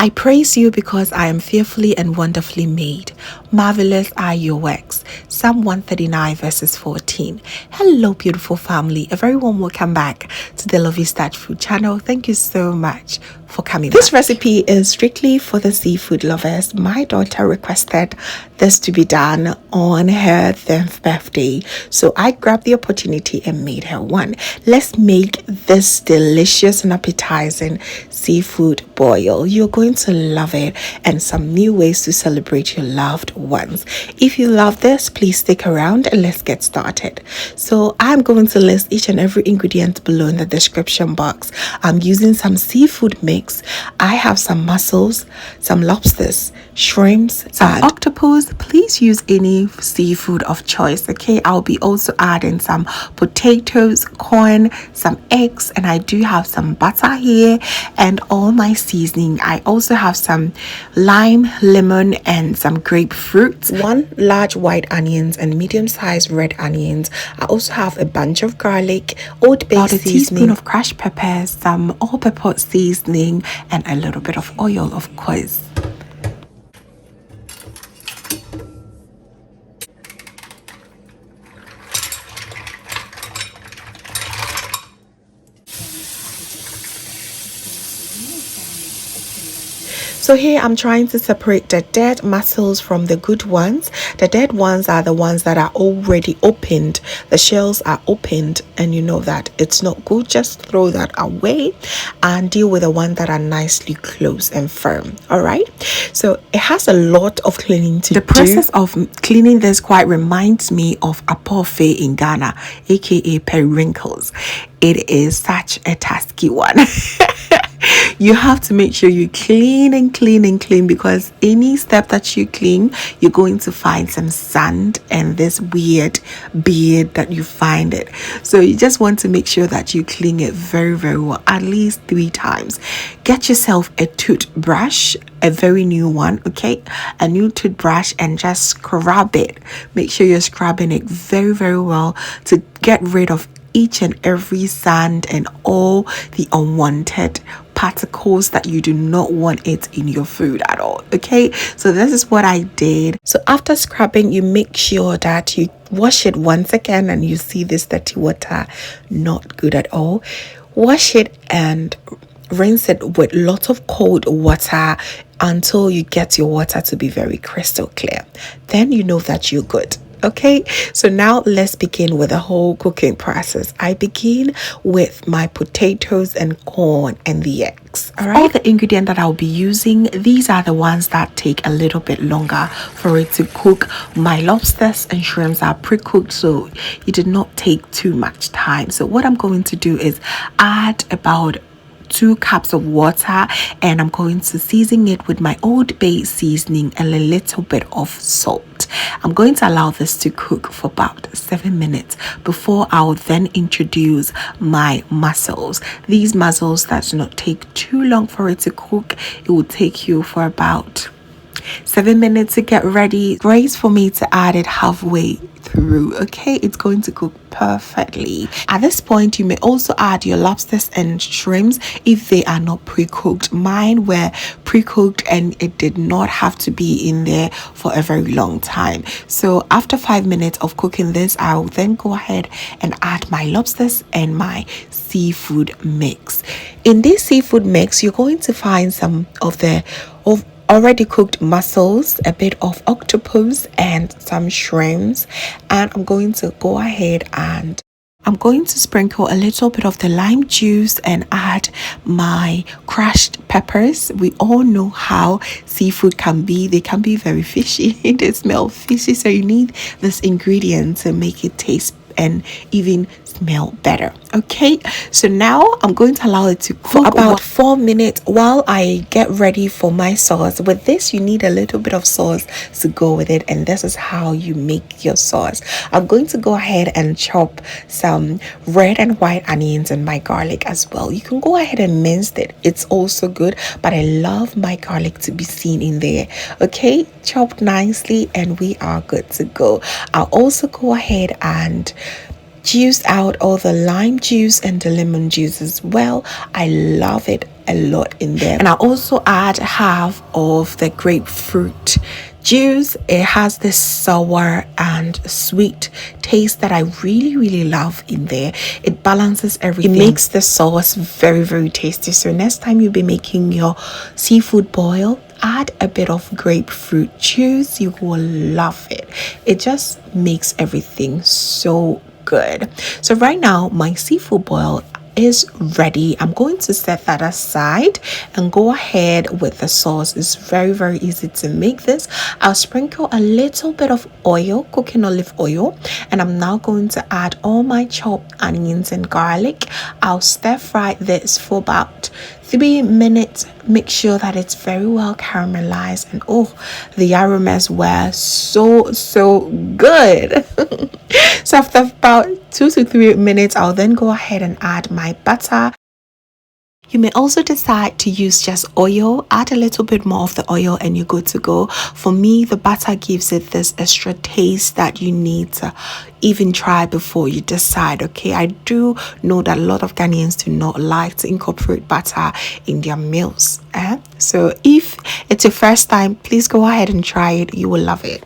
I praise you because I am fearfully and wonderfully made. Marvelous are your works. Psalm 139 verses 14. Hello, beautiful family. A very warm welcome back to the Lovystouch food channel. Thank you so much for coming. This recipe is strictly for the seafood lovers. My daughter requested this to be done on her 10th birthday, so I grabbed the opportunity and made her one. Let's make this delicious and appetizing seafood boil. You're going to love it, and some new ways to celebrate your loved ones. If you love this, please stick around and let's get started. So I'm going to list each and every ingredient below in the description box. I'm using some seafood mix. I have some mussels, some lobsters, shrimps, some octopus. Please use any seafood of choice. Okay, I'll be also adding some potatoes, corn, some eggs, and I do have some butter here and all my seasoning. I also have some lime, lemon, and some grapefruit, one large white onions and medium-sized red onions. I also have a bunch of garlic, oat base seasoning, a teaspoon of crushed peppers, some all-purpose seasoning, and a little bit of oil, of course. So here I'm trying to separate the dead mussels from the good ones. The dead ones are the ones that are already opened. The shells are opened, and you know that it's not good. Just throw that away and deal with the ones that are nicely close and firm. All right, so it has a lot of cleaning to do. The process of cleaning this quite reminds me of apofe in Ghana, aka periwinkles. It is such a tasky one. You have to make sure you clean and clean and clean, because any step that you clean, you're going to find some sand and this weird beard that you find it. So you just want to make sure that you clean it very, very well, at least 3 times. Get yourself a toothbrush, a very new one, okay? A new toothbrush, and just scrub it. Make sure you're scrubbing it very, very well to get rid of each and every sand and all the unwanted particles that you do not want it in your food at all. Okay, so this is what I did. So after scrubbing, you make sure that you wash it once again, and you see this dirty water, not good at all. Wash it and rinse it with lots of cold water until you get your water to be very crystal clear. Then you know that you're good. Okay, so now let's begin with the whole cooking process. I begin with my potatoes and corn and the eggs. All right, all the ingredients that I'll be using, these are the ones that take a little bit longer for it to cook. My lobsters and shrimps are pre-cooked, so it did not take too much time. So what I'm going to do is add about 2 cups of water, and I'm going to season it with my old base seasoning and a little bit of salt. I'm going to allow this to cook for about 7 minutes before I'll then introduce my mussels. These mussels does not take too long for it to cook. It will take you for about 7 minutes to get ready. Grace for me to add it halfway through. Okay, it's going to cook perfectly. At this point, you may also add your lobsters and shrimps if they are not pre-cooked. Mine were pre-cooked, and it did not have to be in there for a very long time. So after 5 minutes of cooking this, I'll then go ahead and add my lobsters and my seafood mix. In this seafood mix, you're going to find some of the already cooked mussels, a bit of octopus, and some shrimps. And I'm going to go ahead and I'm going to sprinkle a little bit of the lime juice and add my crushed peppers. We all know how seafood can be. They can be very fishy. They smell fishy, so you need this ingredient to make it taste and even smell better. Okay, so now I'm going to allow it to cook for about 4 minutes while I get ready for my sauce. With this, you need a little bit of sauce to go with it, and this is how you make your sauce. I'm going to go ahead and chop some red and white onions and my garlic as well. You can go ahead and mince it, it's also good, but I love my garlic to be seen in there. Okay, chopped nicely, and we are good to go. I'll also go ahead and juice out all the lime juice and the lemon juice as well. I love it a lot in there. And I also add half of the grapefruit juice. It has this sour and sweet taste that I really love in there. It balances everything. It makes the sauce very tasty. So next time you'll be making your seafood boil, add a bit of grapefruit juice. You will love it. It just makes everything so good. So right now my seafood boil is ready. I'm going to set that aside and go ahead with the sauce. It's very easy to make this. I'll sprinkle a little bit of oil, cooking olive oil, and I'm now going to add all my chopped onions and garlic. I'll stir fry this for about 3 minutes. Make sure that it's very well caramelized, and oh, the aromas were so good. So after about 2 to 3 minutes, I'll then go ahead and add my butter. You may also decide to use just oil. Add a little bit more of the oil and you're good to go. For me, the butter gives it this extra taste that you need to even try before you decide. Okay, I do know that a lot of Ghanaians do not like to incorporate butter in their meals. So if it's your first time, please go ahead and try it. You will love it.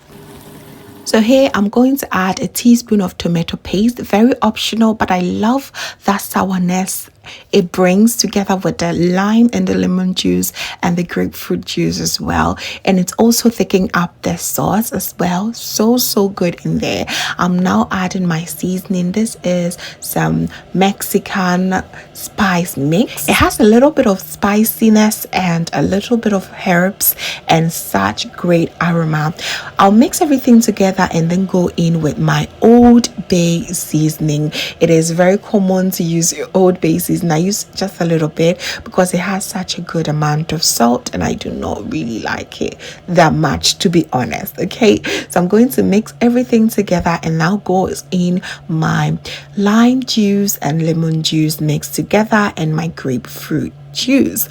So here I'm going to add a teaspoon of tomato paste, very optional, but I love that sourness it brings together with the lime and the lemon juice and the grapefruit juice as well. And it's also thickening up the sauce as well. So good in there. I'm now adding my seasoning. This is some Mexican spice mix. It has a little bit of spiciness and a little bit of herbs and such great aroma. I'll mix everything together and then go in with my Old Bay seasoning. It is very common to use Old Bay seasoning. I use just a little bit because it has such a good amount of salt and I do not really like it that much, to be honest. Okay, so I'm going to mix everything together and now goes in my lime juice and lemon juice mixed together and my grapefruit juice.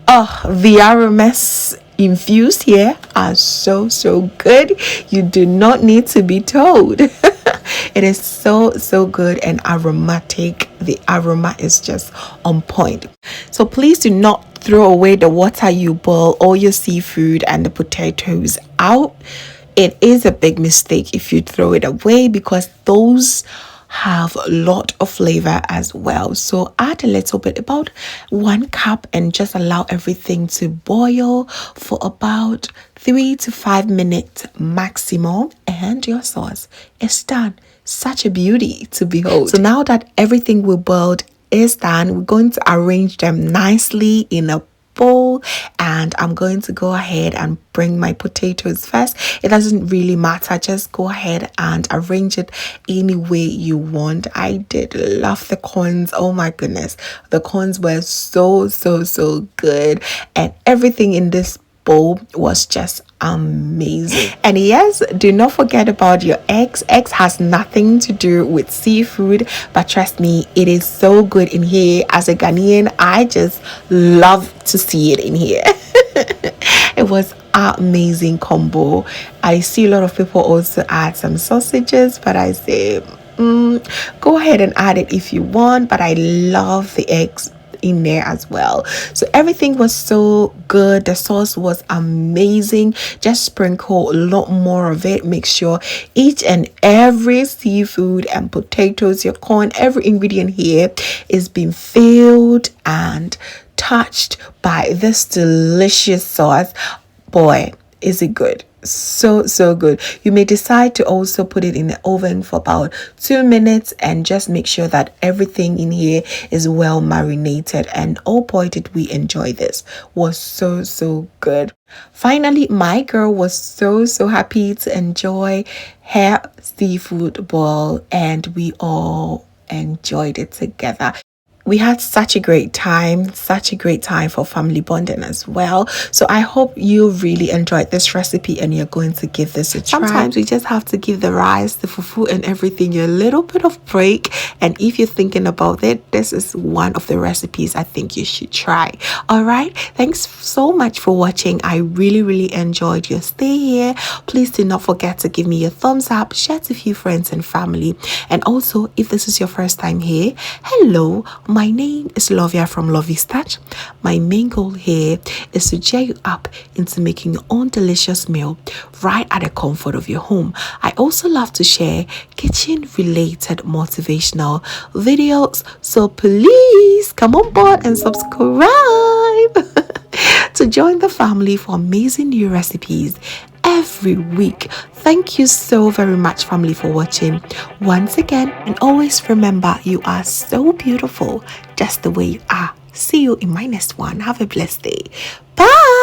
Oh, the aromas infused here are so good. You do not need to be told. It is so good and aromatic. The aroma is just on point. So please do not throw away the water you boil all your seafood and the potatoes out. It is a big mistake if you throw it away because those have a lot of flavor as well. So add a little bit, about 1 cup, and just allow everything to boil for about 3 to 5 minutes maximum, and your sauce is done. Such a beauty to behold. So now that everything we boiled is done, we're going to arrange them nicely in a bowl, and I'm going to go ahead and bring my potatoes first. It doesn't really matter, just go ahead and arrange it any way you want. I did love the corns. Oh my goodness, the corns were so good, and everything in this bowl was just amazing. And yes, do not forget about your eggs. Eggs has nothing to do with seafood, but trust me, it is so good in here. As a Ghanaian, I just love to see it in here. It was amazing combo. I see a lot of people also add some sausages, but I say go ahead and add it if you want, but I love the eggs in there as well. So everything was so good. The sauce was amazing. Just sprinkle a lot more of it. Make sure each and every seafood and potatoes, your corn, every ingredient here is being filled and touched by this delicious sauce. Boy, is it good. So good. You may decide to also put it in the oven for about 2 minutes and just make sure that everything in here is well marinated. And oh boy, did we enjoy this. Was so good. Finally, my girl was so happy to enjoy her seafood boil, and we all enjoyed it together. We had such a great time for family bonding as well. So I hope you really enjoyed this recipe and you're going to give this a try. Sometimes we just have to give the rice, the fufu and everything a little bit of break. And if you're thinking about it, this is one of the recipes I think you should try. All right, thanks so much for watching. I really enjoyed your stay here. Please do not forget to give me a thumbs up, share to a few friends and family. And also, if this is your first time here, hello, my My name is Lovia from Lovystouch. My main goal here is to cheer you up into making your own delicious meal right at the comfort of your home. I also love to share kitchen related motivational videos, so please come on board and subscribe to join the family for amazing new recipes every week. Thank you so very much, family, for watching once again, and always remember, you are so beautiful just the way you are. See you in my next one. Have a blessed day. Bye.